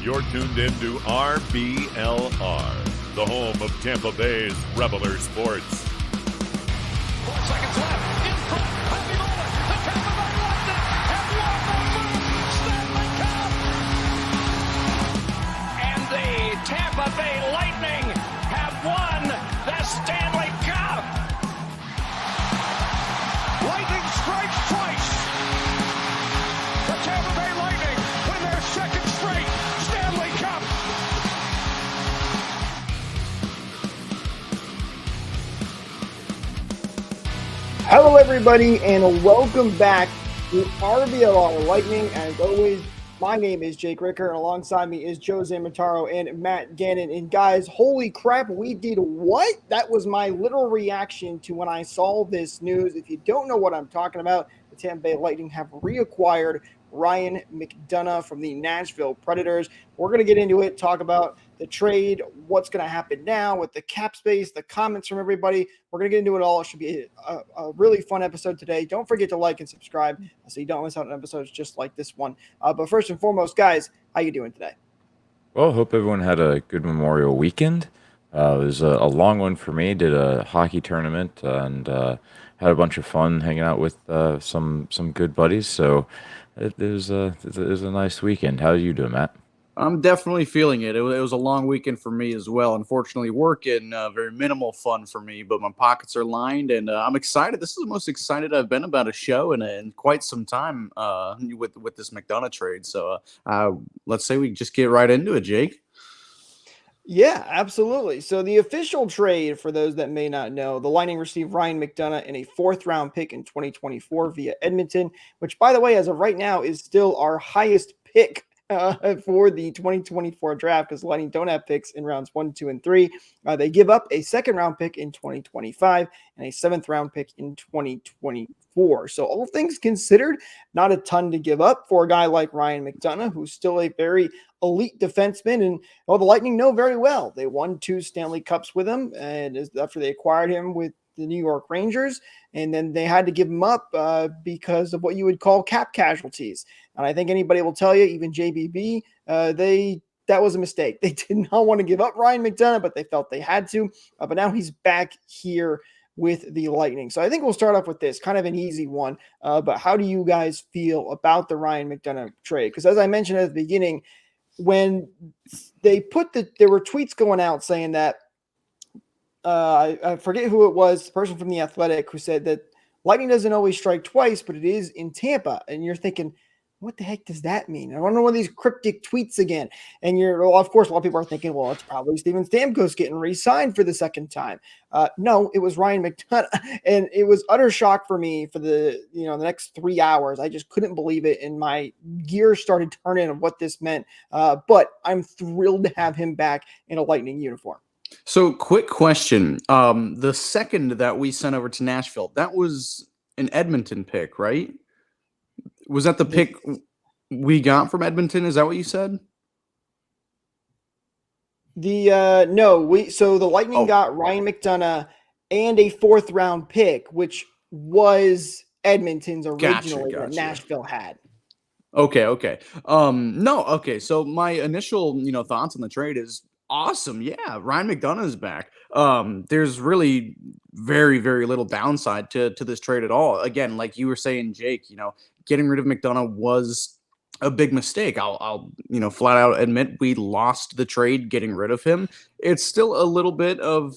You're tuned into RBLR, the home of Tampa Bay's Reveler Sports. 4 seconds left. In front. Happy moment. The Tampa Bay Lightning have won the Stanley Cup. And the Tampa Bay Lightning have won the Stanley Cup. Lightning strikes twice. The Tampa Bay Lightning win their second straight Stanley Cup. Hello, everybody, and welcome back to RBLR Lightning. As always, my name is Jake Ricker, and alongside me is Joe Zamataro and Matt Gannon. And guys, holy crap, we did what? That was my literal reaction to when I saw this news. If you don't know what I'm talking about, the Tampa Bay Lightning have reacquired Ryan McDonagh from the Nashville Predators. We're going to get into it, talk about the trade, what's going to happen now with the cap space, the comments from everybody. We're going to get into it all. It should be a really fun episode today. Don't forget to like and subscribe so you don't miss out on episodes just like this one. But first and foremost, guys, how you doing today? Well, hope everyone had a good Memorial weekend. It was a long one for me. Did a hockey tournament and had a bunch of fun hanging out with some good buddies. So it was a nice weekend. How are you doing, Matt? I'm definitely feeling it. It was a long weekend for me as well. Unfortunately, work and very minimal fun for me, but my pockets are lined, and I'm excited. This is the most excited I've been about a show in quite some time with this McDonagh trade. So let's say we just get right into it, Jake. Yeah, absolutely. So the official trade, for those that may not know, the Lightning received Ryan McDonagh in a 4th-round pick in 2024 via Edmonton, which, by the way, as of right now, is still our highest pick for the 2024 draft, because the Lightning don't have picks in rounds 1, 2, and 3. They give up a 2nd-round pick in 2025 and a 7th-round pick in 2024. So all things considered, not a ton to give up for a guy like Ryan McDonagh, who's still a very elite defenseman, and the Lightning know very well. They won 2 Stanley Cups with him, and after they acquired him with the New York Rangers, and then they had to give him up because of what you would call cap casualties. And I think anybody will tell you, even JBB, that was a mistake. They did not want to give up Ryan McDonagh, but they felt they had to. But now he's back here with the Lightning. So I think we'll start off with this, kind of an easy one. But how do you guys feel about the Ryan McDonagh trade? Because as I mentioned at the beginning, when they there were tweets going out saying that, I forget who it was, the person from The Athletic, who said that lightning doesn't always strike twice, but it is in Tampa. And you're thinking, what the heck does that mean? I don't know one of these cryptic tweets again. And of course, a lot of people are thinking, well, it's probably Steven Stamkos getting re-signed for the 2nd time. No, it was Ryan McDonagh. And it was utter shock for me for the next 3 hours. I just couldn't believe it. And my gears started turning on what this meant. But I'm thrilled to have him back in a Lightning uniform. So, quick question. The second that we sent over to Nashville, that was an Edmonton pick, right? Was that the pick we got from Edmonton? Is that what you said? So the Lightning got Ryan McDonagh and a 4th-round pick, which was Edmonton's originally that Nashville had. Okay. Okay. So my initial, thoughts on the trade is awesome. Yeah, Ryan McDonagh is back. There's really very, very little downside to this trade at all. Again, like you were saying, Jake, getting rid of McDonagh was a big mistake. I'll flat out admit we lost the trade getting rid of him. It's still a little bit of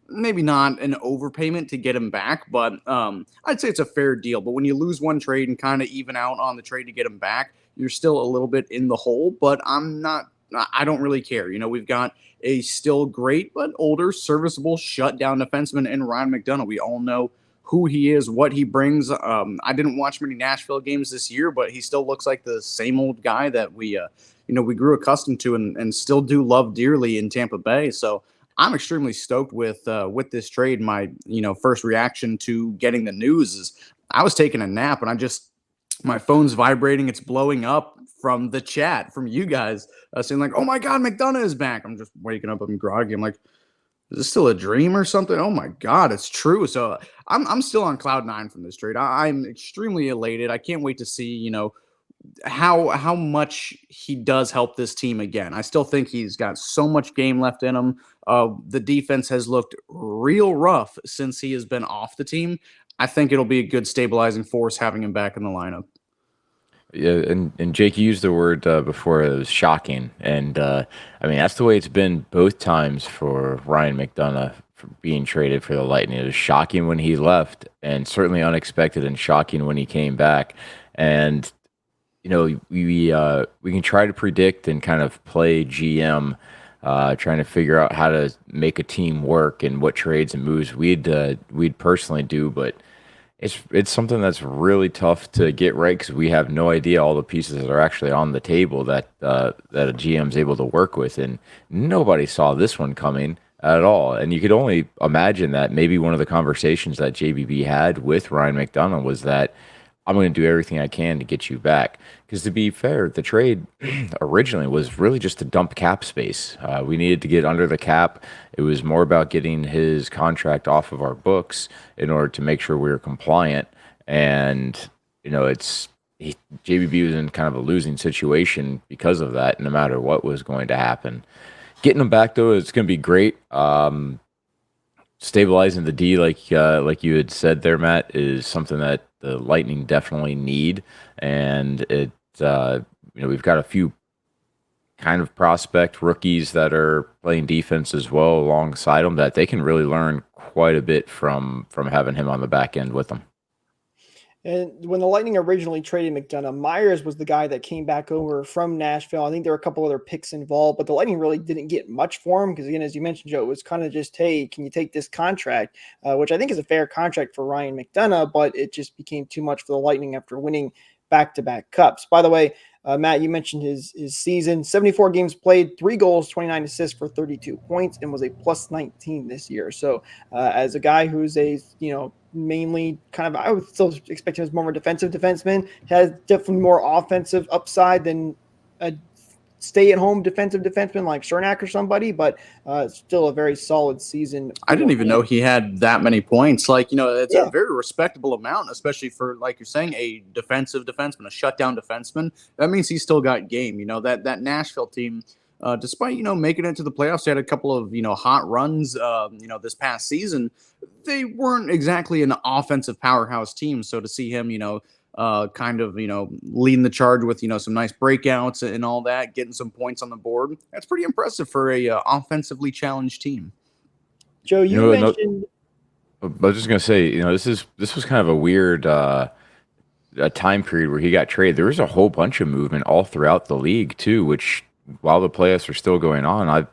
maybe not an overpayment to get him back, but I'd say it's a fair deal. But when you lose one trade and kind of even out on the trade to get him back, you're still a little bit in the hole. But I don't really care. We've got a still great but older, serviceable, shutdown defenseman in Ryan McDonagh. We all know who he is, what he brings. I didn't watch many Nashville games this year, but he still looks like the same old guy that we grew accustomed to and still do love dearly in Tampa Bay. So I'm extremely stoked with this trade. My first reaction to getting the news is I was taking a nap and my phone's vibrating. It's blowing up from the chat from you guys saying like, "Oh my God, McDonagh is back." I'm just waking up. I'm groggy. I'm like, is this still a dream or something? Oh my God, it's true. So I'm still on cloud 9 from this trade. I'm extremely elated. I can't wait to see, how much he does help this team again. I still think he's got so much game left in him. The defense has looked real rough since he has been off the team. I think it'll be a good stabilizing force having him back in the lineup. Yeah, and Jake, you used the word before, it was shocking, and I mean that's the way it's been both times for Ryan McDonagh for being traded for the Lightning. It was shocking when he left, and certainly unexpected and shocking when he came back. And you know, we can try to predict and kind of play GM, trying to figure out how to make a team work and what trades and moves we'd personally do, but it's something that's really tough to get right because we have no idea all the pieces that are actually on the table that a GM's able to work with, and nobody saw this one coming at all. And you could only imagine that maybe one of the conversations that JBB had with Ryan McDonagh was that I'm going to do everything I can to get you back. Because to be fair, the trade originally was really just to dump cap space. We needed to get under the cap. It was more about getting his contract off of our books in order to make sure we were compliant. And, you know, JBB was in kind of a losing situation because of that, no matter what was going to happen. Getting him back, though, it's going to be great. Stabilizing the D, like you had said there, Matt, is something that the Lightning definitely need, and we've got a few kind of prospect rookies that are playing defense as well alongside them that they can really learn quite a bit from having him on the back end with them. And when the Lightning originally traded McDonagh, Myers was the guy that came back over from Nashville. I think there were a couple other picks involved, but the Lightning really didn't get much for him because, again, as you mentioned, Joe, it was kind of just, hey, can you take this contract, which I think is a fair contract for Ryan McDonagh, but it just became too much for the Lightning after winning back-to-back cups. By the way, Matt, you mentioned his season, 74 games played, 3 goals, 29 assists for 32 points, and was a plus 19 this year. So as a guy who's mainly kind of, I would still expect him as more of a defensive defenseman, has definitely more offensive upside than a stay-at-home defensive defenseman like Cernak or somebody, but still a very solid season. I didn't even know he had that many points. It's a very respectable amount, especially for, like you're saying, a defensive defenseman, a shutdown defenseman. That means he's still got game. That Nashville team, despite, making it to the playoffs, they had a couple of, hot runs, this past season. They weren't exactly an offensive powerhouse team. So to see him, leading the charge with, some nice breakouts and all that, getting some points on the board, that's pretty impressive for a offensively challenged team. Joe, you mentioned. I was just gonna say, this was kind of a weird a time period where he got traded. There was a whole bunch of movement all throughout the league too, which while the playoffs are still going on, I've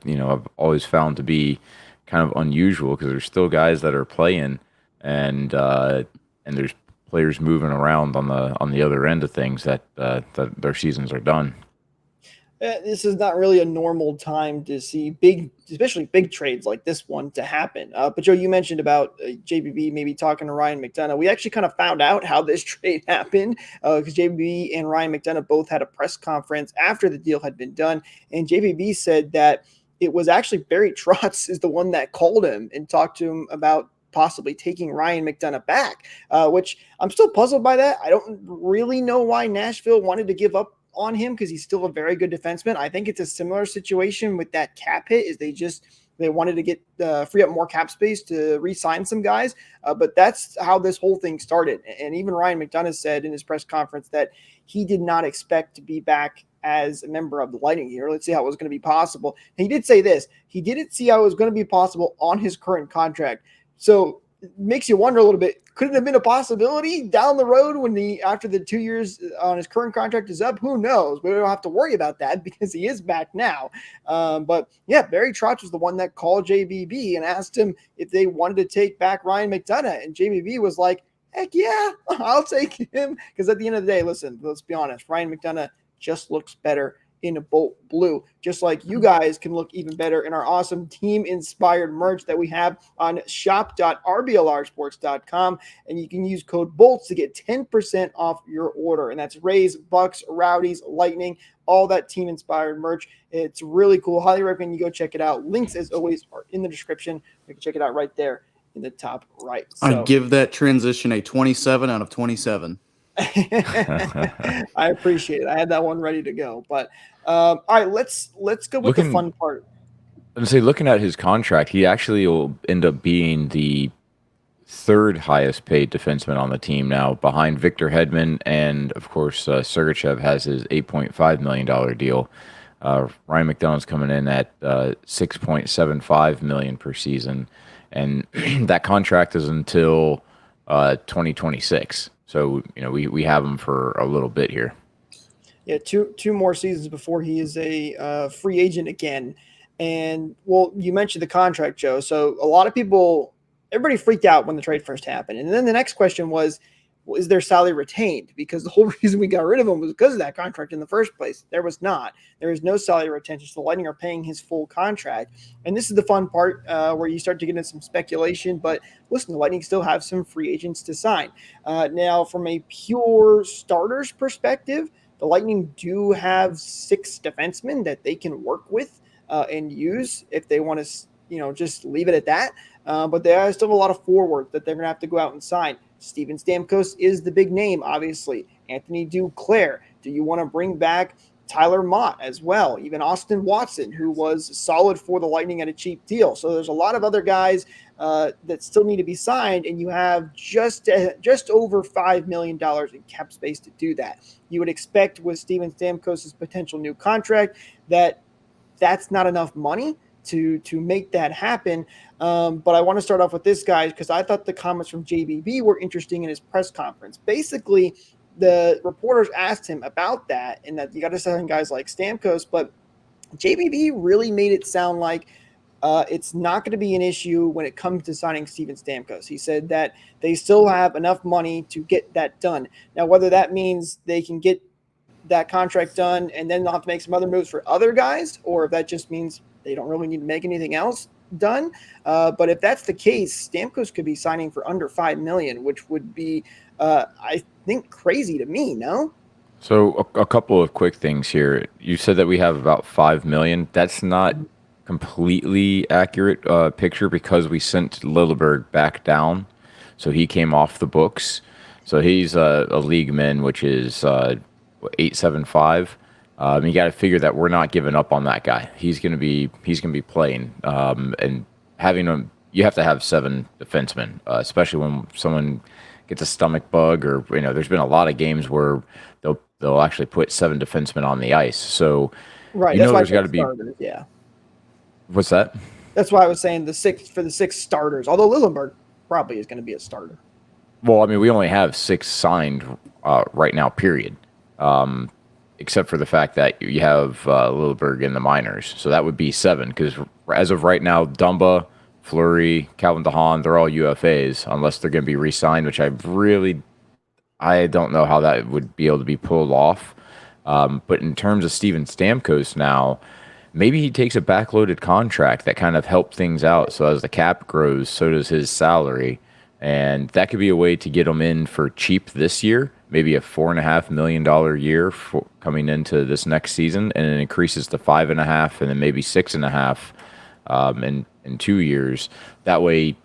always found to be kind of unusual because there's still guys that are playing and there's players moving around on the other end of things that their seasons are done. This is not really a normal time to see especially big trades like this one to happen. But Joe, you mentioned about JBB maybe talking to Ryan McDonagh. We actually kind of found out how this trade happened because JBB and Ryan McDonagh both had a press conference after the deal had been done. And JBB said that it was actually Barry Trotz is the one that called him and talked to him about possibly taking Ryan McDonagh back, which I'm still puzzled by that. I don't really know why Nashville wanted to give up on him because he's still a very good defenseman. I think it's a similar situation with that cap hit is they wanted to get free up more cap space to re-sign some guys. But that's how this whole thing started. And even Ryan McDonagh said in his press conference that he did not expect to be back as a member of the Lightning here. Let's see how it was going to be possible. And he did say this. He didn't see how it was going to be possible on his current contract. So it makes you wonder a little bit, could it have been a possibility down the road after the 2 years on his current contract is up? Who knows? We don't have to worry about that because he is back now. But yeah, Barry Trotz was the one that called JBB and asked him if they wanted to take back Ryan McDonagh. And JBB was like, heck yeah, I'll take him. Because at the end of the day, listen, let's be honest, Ryan McDonagh just looks better in a bolt blue, just like you guys can look even better in our awesome team-inspired merch that we have on shop.rblrsports.com, and you can use code BOLTS to get 10% off your order, and that's Rays, Bucks, Rowdies, Lightning, all that team-inspired merch. It's really cool. Highly recommend you go check it out. Links, as always, are in the description. You can check it out right there in the top right. So, I'd give that transition a 27 out of 27. I appreciate it. I had that one ready to go. But all right, let's go with the fun part. Looking at his contract, he actually will end up being the third highest paid defenseman on the team now, behind Victor Hedman, and of course Sergachev has his $8.5 million deal. Ryan McDonagh's coming in at $6.75 million per season, and that contract is until 2026. So we have him for a little bit here. Yeah, two more seasons before he is a free agent again. And well, you mentioned the contract, Joe. So a lot of people, everybody freaked out when the trade first happened. And then the next question was, well, is their salary retained? Because the whole reason we got rid of him was because of that contract in the first place. There was not. There is no salary retention. So the Lightning are paying his full contract. And this is the fun part where you start to get into some speculation. But listen, the Lightning still have some free agents to sign. Now, from a pure starters perspective, the Lightning do have 6 defensemen that they can work with and use if they want to, just leave it at that. But there are still a lot of forward that they're going to have to go out and sign. Steven Stamkos is the big name, obviously. Anthony Duclair. Do you want to bring back Tyler Mott as well? Even Austin Watson, who was solid for the Lightning at a cheap deal. So there's a lot of other guys that still need to be signed, and you have just over $5 million in cap space to do that. You would expect with Steven Stamkos' potential new contract that's not enough money to make that happen. But I want to start off with this guy because I thought the comments from JBB were interesting in his press conference. Basically, the reporters asked him about that and that you got to sign guys like Stamkos, but JBB really made it sound like it's not going to be an issue when it comes to signing Steven Stamkos. He said that they still have enough money to get that done. Now, whether that means they can get that contract done and then they'll have to make some other moves for other guys, or if that just means they don't really need to make anything else done. But if that's the case, Stamkos could be signing for under $5 million, which would be, I think, crazy to me. No. So a couple of quick things here. You said that we have about $5 million. That's not completely accurate picture because we sent Lilleberg back down, so he came off the books. So he's a league min, which is 875. You got to figure that we're not giving up on that guy. He's gonna be playing, and having him. You have to have 7 defensemen, especially when someone gets a stomach bug, or there's been a lot of games where they'll actually put 7 defensemen on the ice. So right, that's why there's got to be. Yeah. What's that? That's why I was saying the 6 starters. Although Lilleberg probably is going to be a starter. Well, I mean, we only have 6 signed right now. Period. Except for the fact that you have Lilleberg in the minors. So that would be 7, because as of right now, Dumba, Fleury, Calvin DeHaan, they're all UFAs, unless they're going to be re-signed, which I don't know how that would be able to be pulled off. But in terms of Steven Stamkos now, maybe he takes a backloaded contract that kind of helps things out. So as the cap grows, so does his salary. And that could be a way to get him in for cheap this year, maybe a $4.5 million year for coming into this next season, and it increases to 5.5, and then maybe 6.5 in 2 years. That way,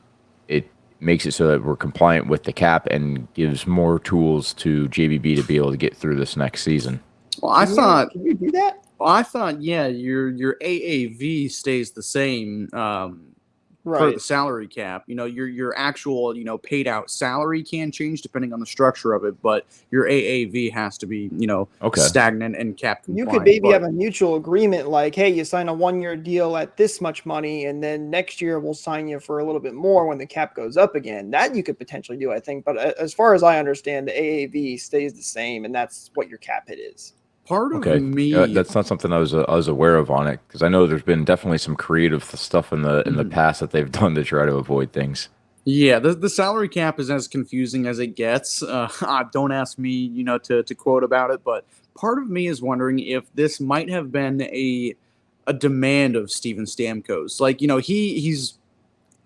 it makes it so that we're compliant with the cap and gives more tools to JBB to be able to get through this next season. Well, can you do that? Well, I thought, yeah, your AAV stays the same. Right. For the salary cap, your actual, paid out salary can change depending on the structure of it, but your AAV has to be, stagnant and cap compliant. You could maybe have a mutual agreement like, hey, you sign a 1-year deal at this much money, and then next year we'll sign you for a little bit more when the cap goes up again. That you could potentially do, I think. But as far as I understand, the AAV stays the same, and that's what your cap hit is. Part of me, that's not something I was aware of on it, because I know there's been definitely some creative stuff in the past that they've done to try to avoid things. Yeah, the salary cap is as confusing as it gets. Don't ask me, to quote about it, but part of me is wondering if this might have been a demand of Steven Stamkos. Like, he's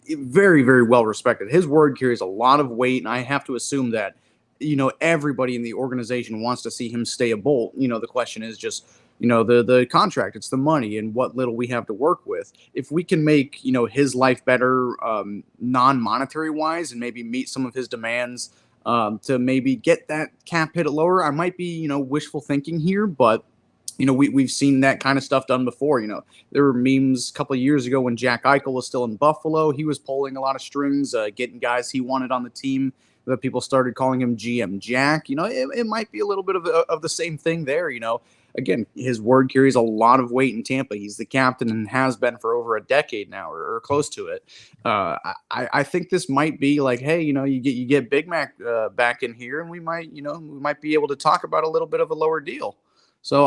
very, very well respected. His word carries a lot of weight, and I have to assume that everybody in the organization wants to see him stay a Bolt. The question is just, the contract, it's the money and what little we have to work with. If we can make, his life better, non-monetary wise, and maybe meet some of his demands to maybe get that cap hit lower. I might be, wishful thinking here, but we've seen that kind of stuff done before. There were memes a couple of years ago when Jack Eichel was still in Buffalo. He was pulling a lot of strings, getting guys he wanted on the team. That people started calling him GM Jack. It might be a little bit of the same thing there. Again, his word carries a lot of weight in Tampa. He's the captain and has been for over a decade now, or close to it. I think this might be like, hey, you get Big Mac back in here, and we might be able to talk about a little bit of a lower deal. So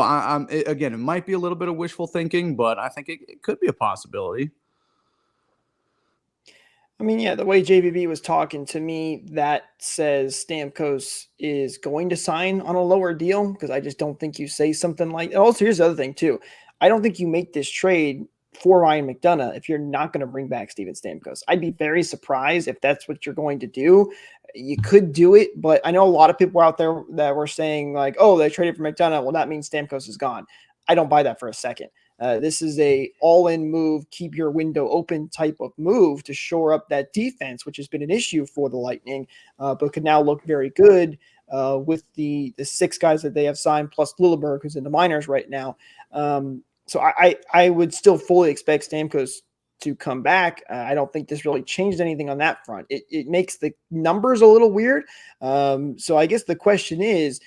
again, it might be a little bit of wishful thinking, but I think it could be a possibility. I mean, yeah, the way JBB was talking to me, that says Stamkos is going to sign on a lower deal, because I just don't think you say something like. And also, here's the other thing too. I don't think you make this trade for Ryan McDonagh if you're not going to bring back Steven Stamkos. I'd be very surprised if that's what you're going to do. You could do it, but I know a lot of people out there that were saying like, oh, they traded for McDonagh. Well, that means Stamkos is gone. I don't buy that for a second. This is a all-in move, keep your window open type of move to shore up that defense, which has been an issue for the Lightning, but could now look very good with the 6 guys that they have signed, plus Lilleberg, who's in the minors right now. So I would still fully expect Stamkos to come back. I don't think this really changed anything on that front. It makes the numbers a little weird. So I guess the question is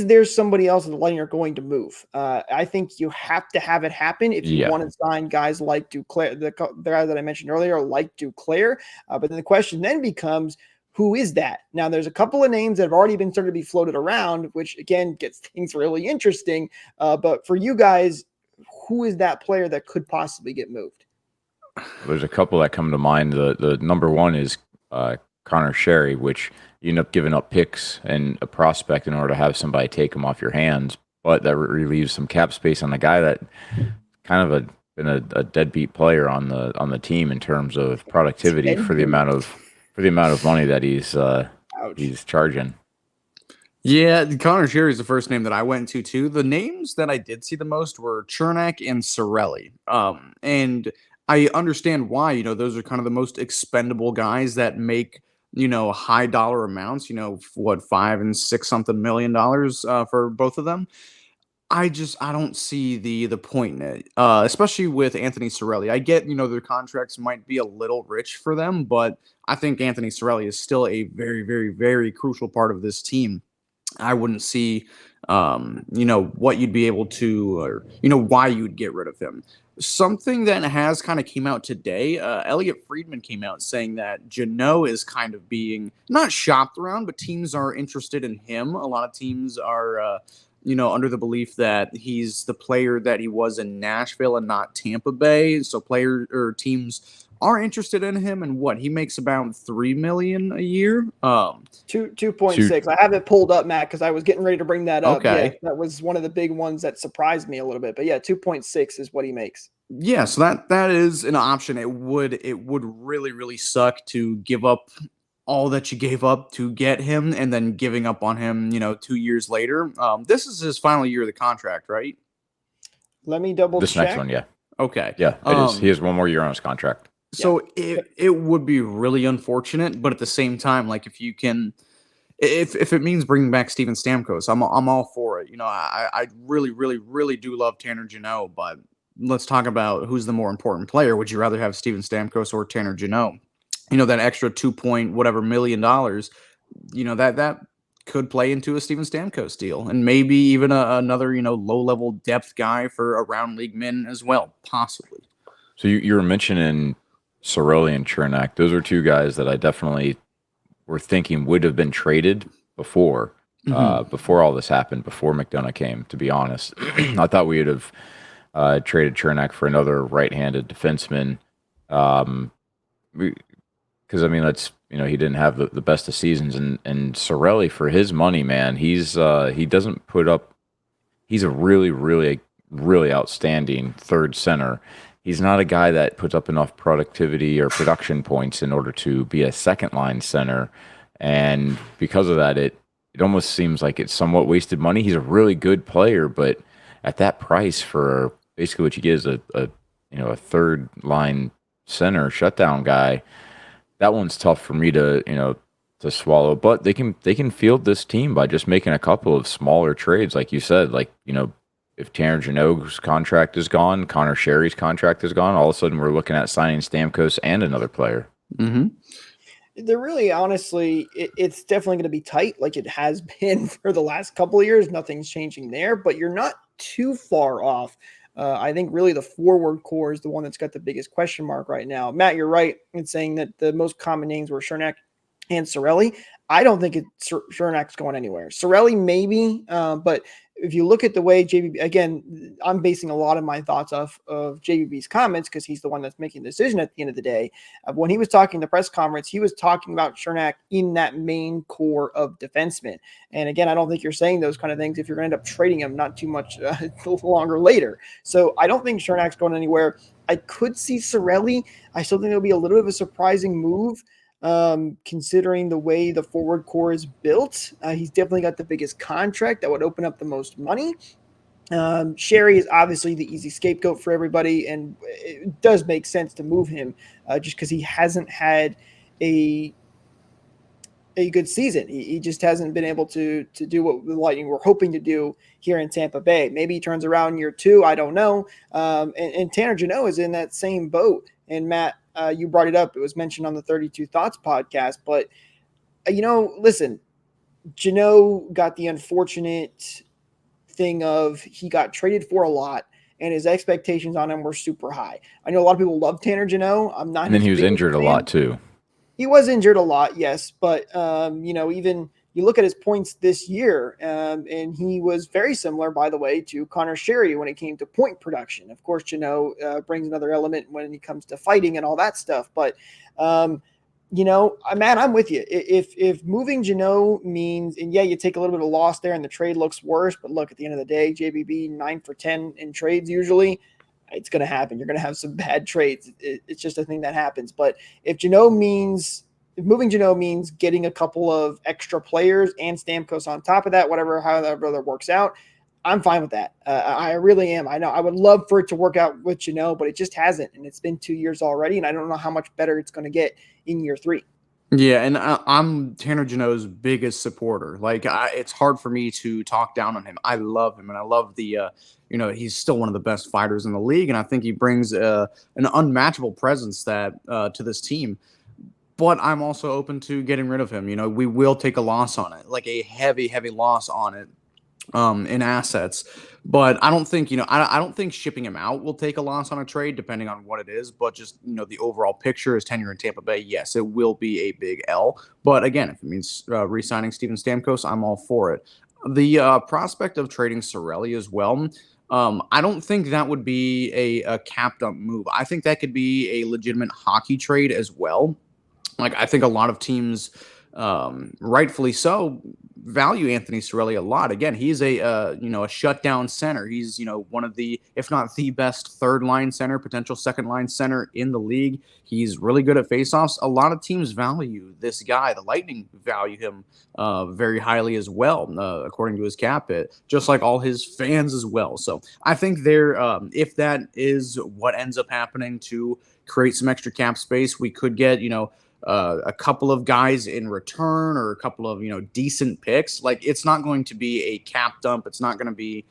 there somebody else in the Lightning are going to move? I think you have to have it happen if you want to sign guys like Duclair, the guy that I mentioned earlier, like Duclair. But then the question then becomes, who is that? Now, there's a couple of names that have already been started to be floated around, which, again, gets things really interesting. But for you guys, who is that player that could possibly get moved? There's a couple that come to mind. The number one is Connor Sherry, which you end up giving up picks and a prospect in order to have somebody take him off your hands. But that relieves some cap space on a guy that kind of been a deadbeat player on the team in terms of productivity for the amount of money that he's charging. Yeah, Connor Sherry is the first name that I went to too. The names that I did see the most were Chernak and Cirelli. And I understand why. Those are kind of the most expendable guys that make high dollar amounts, what, $5 and $6 something million for both of them. I don't see the point in it, especially with Anthony Cirelli. I get, their contracts might be a little rich for them, but I think Anthony Cirelli is still a very, very, very crucial part of this team. I wouldn't see, what you'd be able to, or, why you would get rid of him. Something that has kind of came out today, Elliot Friedman came out saying that Jeannot is kind of being not shopped around, but teams are interested in him. A lot of teams are, under the belief that he's the player that he was in Nashville and not Tampa Bay. So teams are interested in him, and what he makes about $3 million a year. 2.6. I have it pulled up, Matt, because I was getting ready to bring that up. Okay. Yeah, that was one of the big ones that surprised me a little bit. But yeah, 2.6 is what he makes. Yeah, so that is an option. It would really, really suck to give up all that you gave up to get him, and then giving up on him, 2 years later. This is his final year of the contract, right? Let me double check. This next one, yeah. Okay. Yeah, it is. He has one more year on his contract. So it would be really unfortunate, but at the same time, like if it means bringing back Steven Stamkos, I'm all for it. I really, really, really do love Tanner Jeannot, but let's talk about who's the more important player. Would you rather have Steven Stamkos or Tanner Jeannot? That extra $2 million, that could play into a Steven Stamkos deal, and maybe even another low level depth guy for around league min as well, possibly. So you were mentioning Cirelli and Chernak. Those are two guys that I definitely were thinking would have been traded before all this happened, before McDonagh came, to be honest. I thought we would have traded Chernak for another right-handed defenseman. Because, I mean, he didn't have the best of seasons. And Cirelli, for his money, man, he doesn't put up – he's a really, really, really outstanding third center. He's not a guy that puts up enough productivity or production points in order to be a second-line center. And because of that, it almost seems like it's somewhat wasted money. He's a really good player, but at that price for basically what you get is a third-line center shutdown guy, that one's tough for me to to swallow. But they can field this team by just making a couple of smaller trades, like you said. Like, if Tanner Jeannot's contract is gone, Connor Sherry's contract is gone, all of a sudden we're looking at signing Stamkos and another player. Mm-hmm. They're really, honestly, it's definitely going to be tight, like it has been for the last couple of years. Nothing's changing there, but you're not too far off. I think really the forward core is the one that's got the biggest question mark right now. Matt, you're right in saying that the most common names were Cernak and Cirelli. I don't think Cernak's going anywhere. Cirelli maybe, but if you look at the way JBB, again, I'm basing a lot of my thoughts off of JBB's comments because he's the one that's making the decision at the end of the day. When he was talking in the press conference, he was talking about Cernak in that main core of defensemen. And again, I don't think you're saying those kind of things if you're going to end up trading him not too much longer later. So I don't think Cernak's going anywhere. I could see Cirelli. I still think it'll be a little bit of a surprising move. Considering the way the forward core is built. He's definitely got the biggest contract that would open up the most money. Sherry is obviously the easy scapegoat for everybody, and it does make sense to move him just because he hasn't had a good season. He just hasn't been able to do what the Lightning were hoping to do here in Tampa Bay. Maybe he turns around in year 2. I don't know. And Tanner Jeannot is in that same boat. And Matt, you brought it up. It was mentioned on the 32 Thoughts podcast. But, listen, Jeannot got the unfortunate thing of he got traded for a lot, and his expectations on him were super high. I know a lot of people love Tanner Jeannot. I'm not. And then he was injured a lot too. He was injured a lot, yes. But, even you look at his points this year, and he was very similar, by the way, to Connor Sherry when it came to point production. Of course, Jeannot brings another element when it comes to fighting and all that stuff. But, man, I'm with you. If moving Jeannot means, and yeah, you take a little bit of loss there and the trade looks worse, but look, at the end of the day, JBB 9 for 10 in trades usually. It's going to happen. You're going to have some bad trades. It's just a thing that happens. But if moving Jeannot means getting a couple of extra players and Stamkos on top of that, however that works out, I'm fine with that. I really am. I know I would love for it to work out with Jeannot, but it just hasn't. And it's been 2 years already. And I don't know how much better it's going to get in year 3. Yeah, and I'm Tanner Jeannot's biggest supporter. Like, it's hard for me to talk down on him. I love him, and I love the, he's still one of the best fighters in the league, and I think he brings an unmatchable presence to this team. But I'm also open to getting rid of him. We will take a loss on it, like a heavy, heavy loss on it. In assets, but I don't think I don't think shipping him out will take a loss on a trade, depending on what it is. But just the overall picture is tenure in Tampa Bay. Yes, it will be a big L. But again, if it means re-signing Steven Stamkos, I'm all for it. The prospect of trading Cirelli as well. I don't think that would be a cap dump move. I think that could be a legitimate hockey trade as well. Like, I think a lot of teams, rightfully so, value Anthony Cirelli a lot. Again, he's a shutdown center. He's one of the, if not the best third line center, potential second line center in the league. He's really good at faceoffs. A lot of teams value this guy. The Lightning value him very highly as well, according to his cap hit, just like all his fans as well. So I think if that is what ends up happening to create some extra cap space, we could get a couple of guys in return, or a couple of decent picks. Like, it's not going to be a cap dump. It's not going to be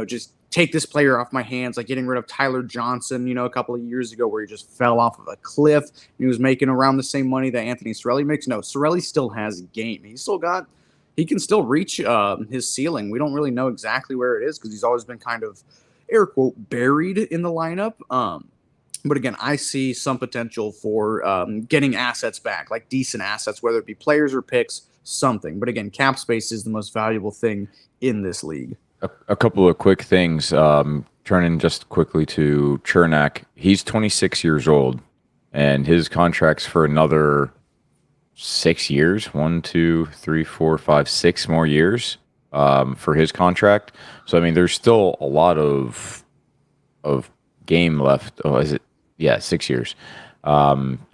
just take this player off my hands, like getting rid of Tyler Johnson a couple of years ago, where he just fell off of a cliff. He was making around the same money that Anthony Cirelli makes. No, Cirelli still has game. He can still reach his ceiling. We don't really know exactly where it is, because he's always been kind of, air quote, buried in the lineup. But again, I see some potential for getting assets back, like decent assets, whether it be players or picks, something. But again, cap space is the most valuable thing in this league. A couple of quick things. Turning just quickly to Cernak. He's 26 years old, and his contract's for another 6 years. 1, 2, 3, 4, 5, 6 more years for his contract. So, I mean, there's still a lot of game left. Oh, is it? Yeah, 6 years for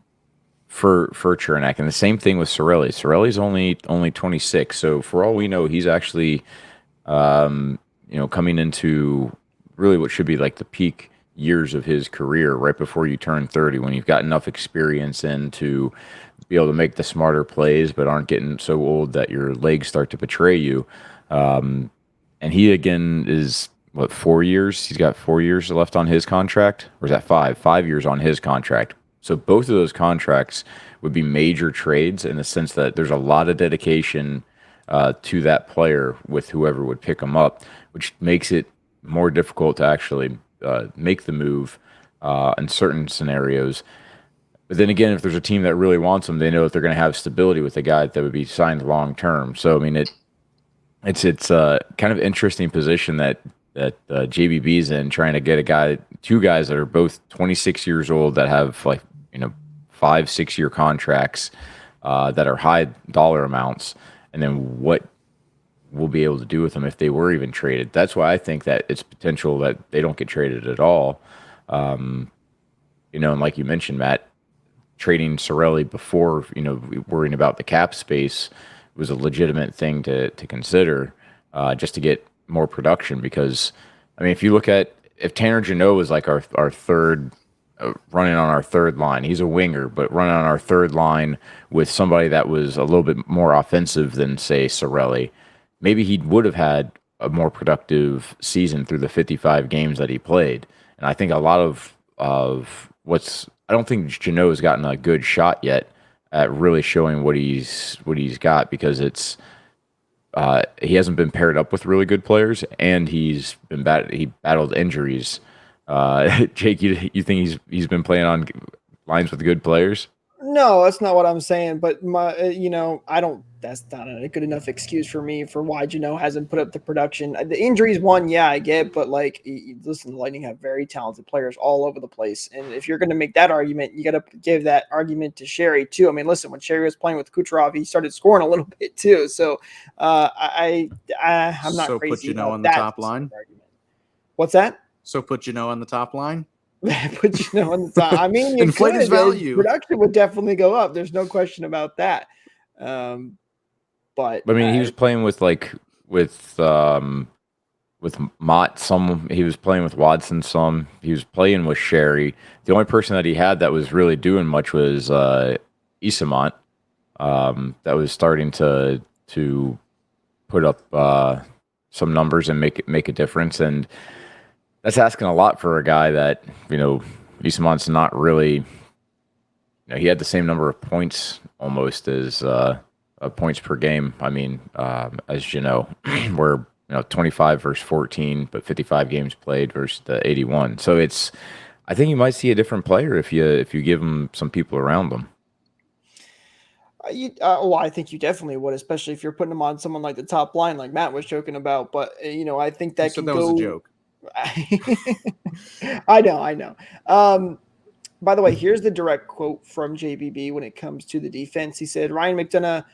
Cernak. And the same thing with Cirelli. Cirelli's only 26. So for all we know, he's actually coming into really what should be like the peak years of his career, right before you turn 30, when you've got enough experience in to be able to make the smarter plays, but aren't getting so old that your legs start to betray you. And he again is what, 4 years? He's got 4 years left on his contract, or is that five? 5 years on his contract. So both of those contracts would be major trades in the sense that there's a lot of dedication to that player with whoever would pick him up, which makes it more difficult to actually make the move in certain scenarios. But then again, if there's a team that really wants him, they know that they're going to have stability with a guy that would be signed long term. So I mean, it's a kind of interesting position that JBB's in, trying to get two guys that are both 26 years old that have 5-6 year contracts that are high dollar amounts, and then what we'll be able to do with them if they were even traded. That's why I think that it's potential that they don't get traded at all. And like you mentioned, Matt, trading Cirelli before, worrying about the cap space was a legitimate thing to consider, just to get more production. Because, I mean, if you look at, if Tanner Jeannot was like our third, running on our third line, he's a winger, but running on our third line with somebody that was a little bit more offensive than, say, Cirelli, maybe he would have had a more productive season through the 55 games that he played. And I think a lot of I don't think Jeannot has gotten a good shot yet at really showing what he's got, because he hasn't been paired up with really good players, and he battled injuries. Jake, you think he's been playing on lines with good players? No, that's not what I'm saying. But I don't. That's not a good enough excuse for me for why Jeannot hasn't put up the production. The injuries one, yeah, I get, but listen, the Lightning have very talented players all over the place, and if you're going to make that argument, you got to give that argument to Sherry too. I mean, listen, when Sherry was playing with Kucherov, he started scoring a little bit too. So I'm not so crazy put Jeannot about on the that top line. argument. What's that? So put Jeannot on the top line. Put Jeannot on the top. I mean, you inflate his value. Production would definitely go up. There's no question about that. But I mean, he was playing with Mott some. He was playing with Watson some. He was playing with Sherry. The only person that he had that was really doing much was Isamont. That was starting to put up some numbers and make a difference. And that's asking a lot for a guy that, Isamont's not really. He had the same number of points almost as points per game. I mean, as Jeannot, where 25 versus 14, but 55 games played versus the 81. So I think you might see a different player if you give him some people around him. I think you definitely would, especially if you're putting him on someone like the top line, like Matt was joking about. But I think that that was a joke. I know. By the way, here's the direct quote from JBB when it comes to the defense. He said, Ryan McDonagh,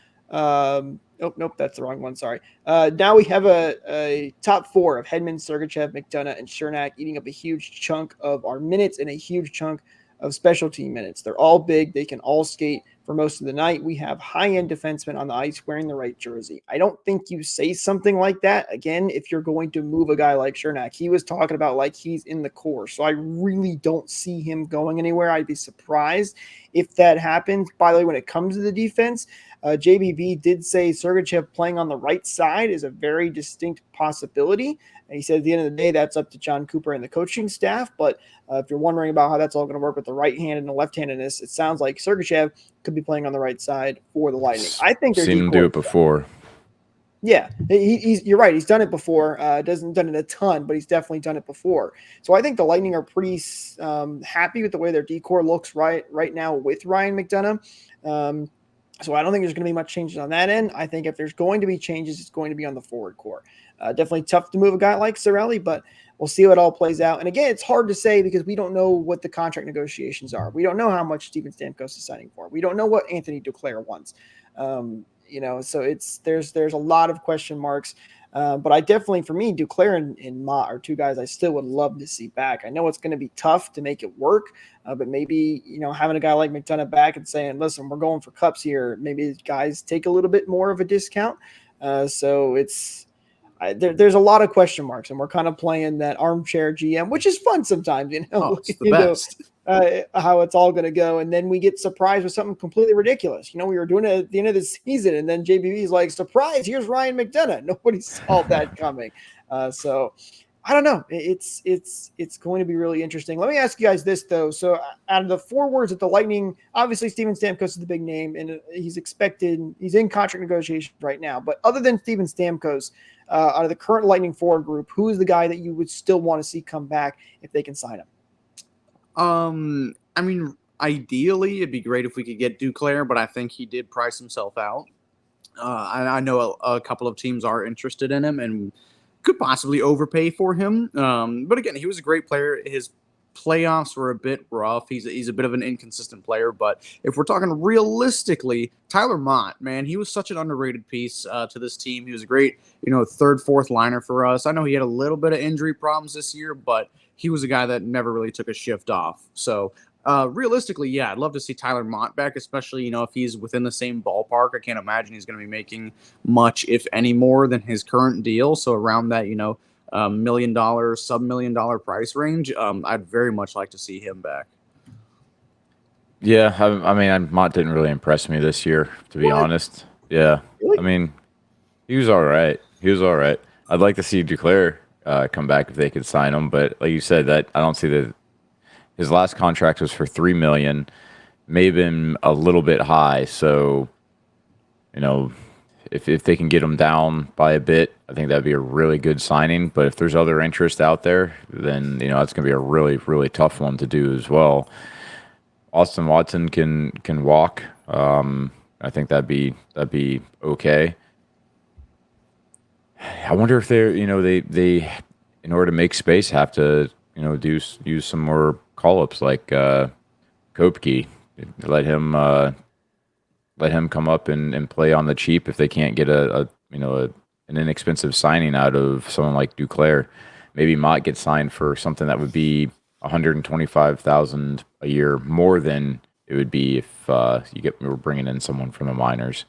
nope, that's the wrong one. Sorry. Now we have a top four of Hedman, Sergachev, McDonagh, and Cernak eating up a huge chunk of our minutes and a huge chunk of special team minutes. They're all big. They can all skate for most of the night. We have high-end defensemen on the ice wearing the right jersey. I don't think you say something like that, again, if you're going to move a guy like Cernak. He was talking about like he's in the core, so I really don't see him going anywhere. I'd be surprised if that happens. By the way, when it comes to the defense, JBV did say Sergachev playing on the right side is a very distinct possibility. And he said at the end of the day, that's up to John Cooper and the coaching staff. But if you're wondering about how that's all going to work with the right hand and the left hand in this, it sounds like Sergachev could be playing on the right side for the Lightning. I think they're seen him do it before. Yeah, you're right. He's done it before. Doesn't done it a ton, but he's definitely done it before. So I think the Lightning are pretty happy with the way their decor looks right now with Ryan McDonagh. So I don't think there's going to be much changes on that end. I think if there's going to be changes, it's going to be on the forward core. Definitely tough to move a guy like Cirelli, but we'll see how it all plays out. And again, it's hard to say because we don't know what the contract negotiations are. We don't know how much Steven Stamkos is signing for. We don't know what Anthony Duclair wants. So there's a lot of question marks. But I definitely, for me, Duclair and Mott are two guys I still would love to see back. I know it's going to be tough to make it work, but maybe, having a guy like McDonagh back and saying, listen, we're going for cups here, maybe guys take a little bit more of a discount. there's a lot of question marks, and we're kind of playing that armchair GM, which is fun sometimes, Oh, it's the best. How it's all going to go. And then we get surprised with something completely ridiculous. We were doing it at the end of the season, and then JBB's like, surprise, here's Ryan McDonagh. Nobody saw that coming. So I don't know. It's going to be really interesting. Let me ask you guys this, though. So out of the forwards at the Lightning, obviously Steven Stamkos is the big name, and he's in contract negotiations right now. But other than Steven Stamkos, out of the current Lightning forward group, who is the guy that you would still want to see come back if they can sign him? I mean, ideally, it'd be great if we could get Duclair, but I think he did price himself out. I know a couple of teams are interested in him and could possibly overpay for him. But again, he was a great player. His playoffs were a bit rough. He's a bit of an inconsistent player. But if we're talking realistically, Tyler Mott, man, he was such an underrated piece to this team. He was a great, third, fourth liner for us. I know he had a little bit of injury problems this year, but he was a guy that never really took a shift off. So realistically, yeah, I'd love to see Tyler Mott back, especially, if he's within the same ballpark. I can't imagine he's going to be making much, if any more, than his current deal. So around that, $1 million, sub-$1 million price range, I'd very much like to see him back. Yeah, I mean, Mott didn't really impress me this year, to be honest. Yeah, Really? I mean, he was all right. I'd like to see Duclair come back if they could sign him, but like you said, that I don't see that. His last contract was for $3 million, may have been a little bit high. So, if they can get him down by a bit, I think that'd be a really good signing. But if there's other interest out there, then that's going to be a really, really tough one to do as well. Austin Watson can walk. I think that'd be okay. I wonder if they in order to make space have to use some more call-ups like Kopke. Let him come up and play on the cheap if they can't get an inexpensive signing out of someone like Duclair. Maybe Mott gets signed for something that would be $125,000 a year more than it would be if we're bringing in someone from the minors.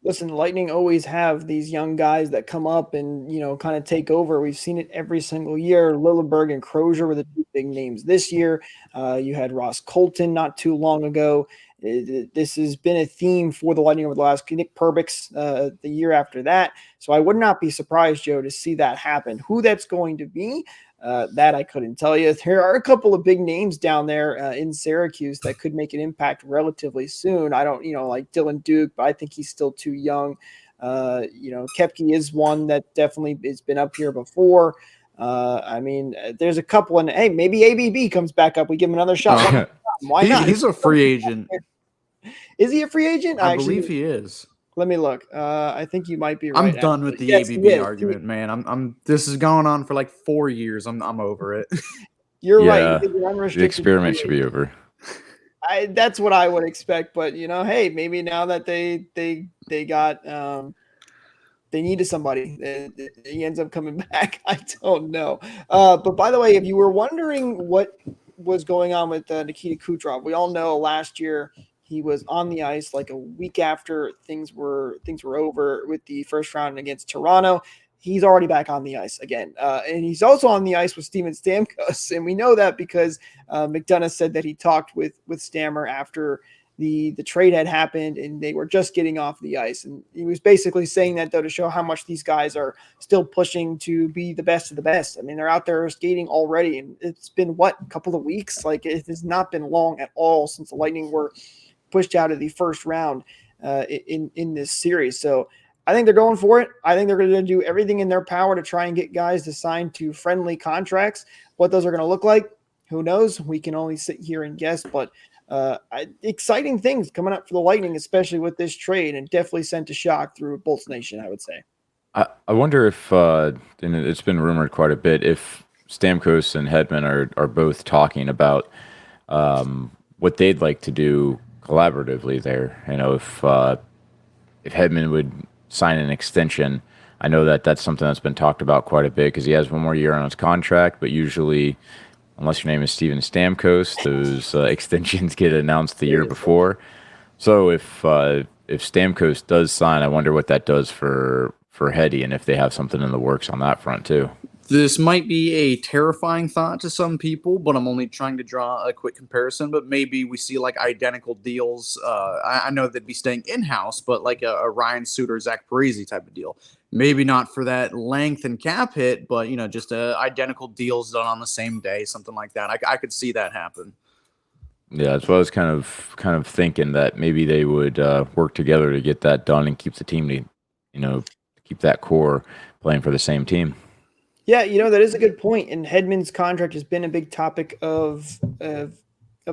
Listen, Lightning always have these young guys that come up and, kind of take over. We've seen it every single year. Lilleberg and Crozier were the two big names this year. You had Ross Colton not too long ago. This has been a theme for the Lightning over the last Nick Perbix the year after that. So I would not be surprised, Joe, to see that happen. Who that's going to be, that I couldn't tell you. There are a couple of big names down there in Syracuse that could make an impact relatively soon. I don't, like Dylan Duke, but I think he's still too young. Koepke is one that definitely has been up here before. There's a couple, and hey, maybe ABB comes back up. We give him another shot. Why not? He's a free agent. Is he a free agent? I believe he is. Let me look. I think you might be right. I'm done with the ABB argument, man. I'm. This is going on for like 4 years. I'm over it. You're Yeah, right. the experiment should be over. That's what I would expect. But hey, maybe now that they got they needed somebody, he ends up coming back. I don't know. But by the way, if you were wondering what was going on with Nikita Kucherov, we all know last year he was on the ice like a week after things were over with the first round against Toronto. He's already back on the ice again. And he's also on the ice with Steven Stamkos. And we know that because McDonagh said that he talked with Stammer after the trade had happened and they were just getting off the ice. And he was basically saying that, though, to show how much these guys are still pushing to be the best of the best. I mean, they're out there skating already. And it's been, a couple of weeks? Like, it has not been long at all since the Lightning were pushed out of the first round in this series. So I think they're going for it. I think they're going to do everything in their power to try and get guys to sign to friendly contracts. What those are going to look like, who knows? We can only sit here and guess, but exciting things coming up for the Lightning, especially with this trade, and definitely sent a shock through Bolts Nation, I would say. I wonder if, and it's been rumored quite a bit, if Stamkos and Hedman are both talking about what they'd like to do collaboratively there. If Hedman would sign an extension, I know that's something that's been talked about quite a bit because he has one more year on his contract, but usually, unless your name is Steven Stamkos, those extensions get announced the year before. So if Stamkos does sign, I wonder what that does for Hetty, and if they have something in the works on that front too. This might be a terrifying thought to some people, but I'm only trying to draw a quick comparison. But maybe we see like identical deals. I know they'd be staying in-house, but like a Ryan Suter, Zach Parise type of deal. Maybe not for that length and cap hit, but just identical deals done on the same day, something like that. I could see that happen. Yeah, that's what I was kind of thinking, that maybe they would work together to get that done and keep the team keep that core playing for the same team. Yeah, that is a good point. And Hedman's contract has been a big topic of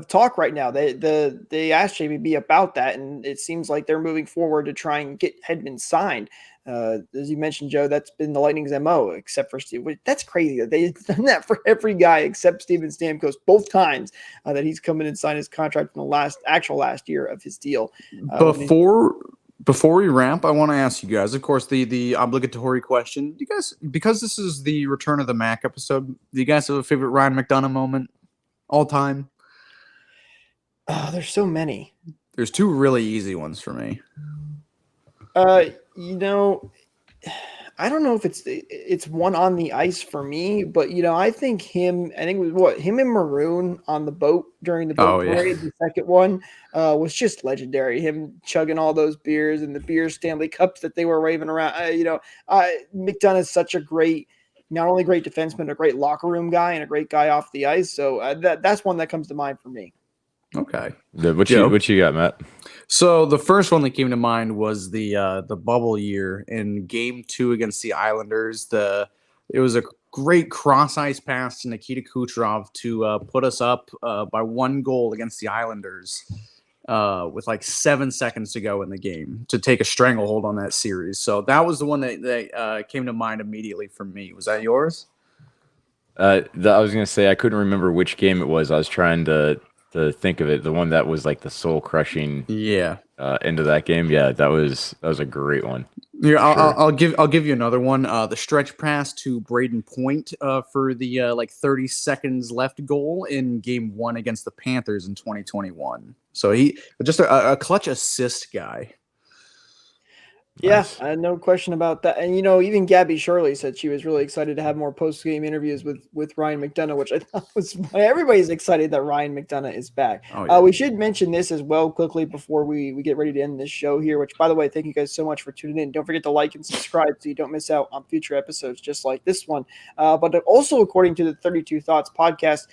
talk right now. They asked JBB about that, and it seems like they're moving forward to try and get Hedman signed. As you mentioned, Joe, that's been the Lightning's MO, except for Steve. That's crazy that they've done that for every guy except Steven Stamkos both times that he's come in and signed his contract in the last year of his deal. Before we ramp, I want to ask you guys, of course, the obligatory question. You guys, because this is the Return of the Mac episode, do you guys have a favorite Ryan McDonagh moment all time? Oh, there's so many. There's two really easy ones for me. I don't know if it's one on the ice for me, but I think him and Maroon on the boat during the boat parade, the second one, was just legendary. Him chugging all those beers and the beer Stanley Cups that they were waving around. McDonagh is such a not only great defenseman, a great locker room guy and a great guy off the ice. So that's one that comes to mind for me. Okay. What you got, Matt? So the first one that came to mind was the bubble year in Game 2 against the Islanders. It was a great cross ice pass to Nikita Kucherov to put us up by 1 goal against the Islanders with like 7 seconds to go in the game to take a stranglehold on that series. So that was the one that came to mind immediately for me. Was that yours? I was going to say I couldn't remember which game it was. I was trying to think of it, the one that was like the soul crushing into that game. Yeah, that was a great one. Yeah, I'll give you another one. The stretch pass to Braden Point for the 30 seconds left goal in Game 1 against the Panthers in 2021. So he just a clutch assist guy. Yeah, no question about that. And, even Gabby Shirley said she was really excited to have more post-game interviews with Ryan McDonagh, which I thought was funny. Everybody's excited that Ryan McDonagh is back. Oh, yeah. We should mention this as well quickly before we get ready to end this show here, which, by the way, thank you guys so much for tuning in. Don't forget to like and subscribe so you don't miss out on future episodes just like this one. But also, according to the 32 Thoughts podcast,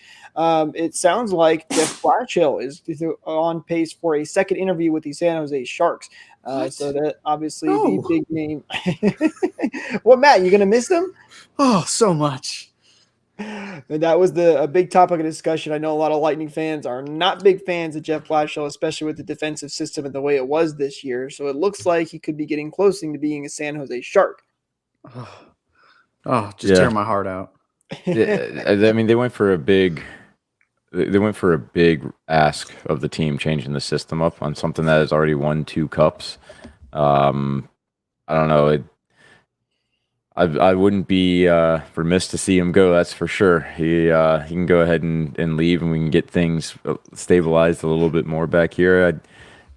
it sounds like Jeff Blatchill is on pace for a second interview with the San Jose Sharks. So that obviously the big name. Well, Matt, you going to miss them? Oh, so much. And that was a big topic of discussion. I know a lot of Lightning fans are not big fans of Jeff Blatchill, especially with the defensive system and the way it was this year. So it looks like he could be getting close to being a San Jose Shark. Tear my heart out. Yeah, I mean, they went for a big ask of the team, changing the system up on something that has already won 2 cups. I don't know. I wouldn't be remiss to see him go. That's for sure. He can go ahead and leave, and we can get things stabilized a little bit more back here.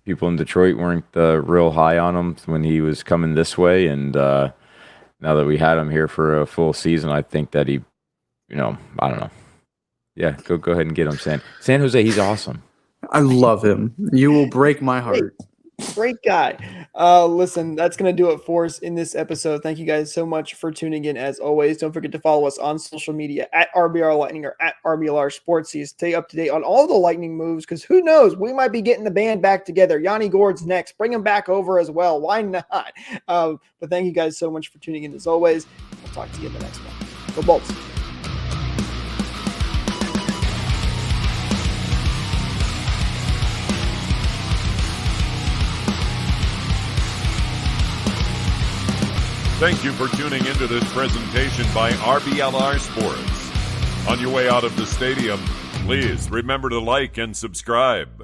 People in Detroit weren't real high on him when he was coming this way, and now that we had him here for a full season, I think that he, I don't know. Yeah, go ahead and get him, San Jose. He's awesome. I love him. You will break my heart. Great guy. Listen, that's going to do it for us in this episode. Thank you guys so much for tuning in. As always, don't forget to follow us on social media at RBR Lightning or at RBLR Sports. So stay up to date on all the Lightning moves, because who knows, we might be getting the band back together. Yanni Gord's next. Bring him back over as well. Why not? But thank you guys so much for tuning in. As always, we'll talk to you in the next one. Go Bolts. Thank you for tuning into this presentation by RBLR Sports. On your way out of the stadium, please remember to like and subscribe.